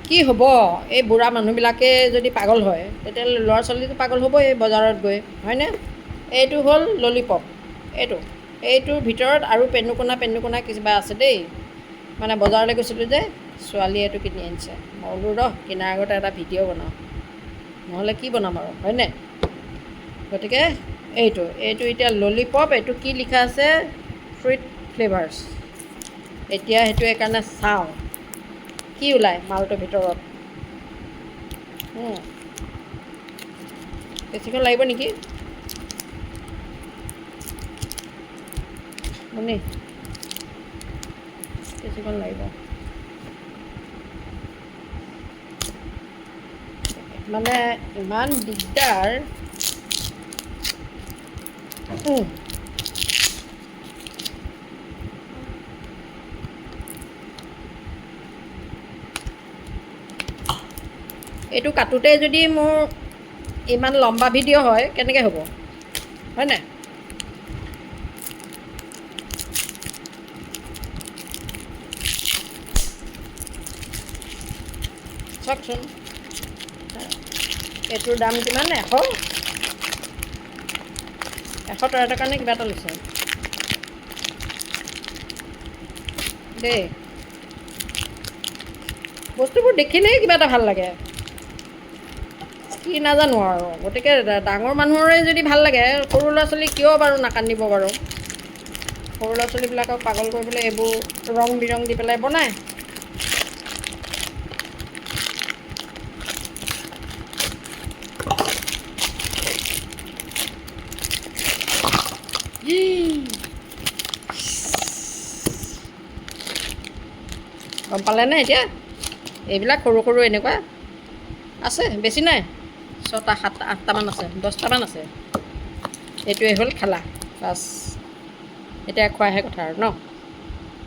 কি হ'ব এই বুঢ়া মানুহবিলাকে যদি পাগল হয় তেতিয়াহ'লে ল'ৰা ছোৱালীটো পাগল হ'বই বজাৰত গৈ হয়নে? এইটো হ'ল ললিপপ। এইটোৰ ভিতৰত আৰু পেনুকোনা কিবা আছে দেই। মানে বজাৰলৈ গৈছিলোঁ যে ছোৱালীয়ে এইটো কিনি আনিছে। মই বোলো ৰহ কিনাৰ আগতে এটা ভিডিঅ' বনাওঁ, নহ'লে কি বনাম আৰু হয়নে? গতিকে এইটো এতিয়া ললিপপ। এইটো কি লিখা আছে? Fruit flavours. এতিয়া সেইটো সেইকাৰণে চাওঁ কি ওলায় মালটোৰ ভিতৰত। বেছিকৈ লাগিব নেকি শুনি? বেছিকৈ লাগিব মানে ইমান দিগদাৰ। এইটো কাটোতে যদি মোৰ ইমান লম্বা ভিডিঅ' হয় কেনেকৈ হ'ব হয় নাই? চাওকচোন এইটোৰ দাম কিমান? 113 কাৰণে কিবা এটা লৈছে দেই। বস্তুবোৰ দেখিলেই কিবা এটা ভাল লাগে, কি নাজানো আৰু। গতিকে ডাঙৰ মানুহৰে যদি ভাল লাগে সৰু ল'ৰা ছোৱালী কিয় বাৰু নাকান্দিব বাৰু? সৰু ল'ৰা ছোৱালীবিলাকক পাগল কৰিবলৈ এইবোৰ ৰং বিৰং দি পেলাই বনায়। গম পালেনে এতিয়া? এইবিলাক সৰু সৰু এনেকুৱা আছে, বেছি নাই, 6টা 7টা 8টামান আছে, 10টামান আছে। এইটোৱে হ'ল খেলা বাছ। এতিয়া খোৱাহে কথা আৰু ন?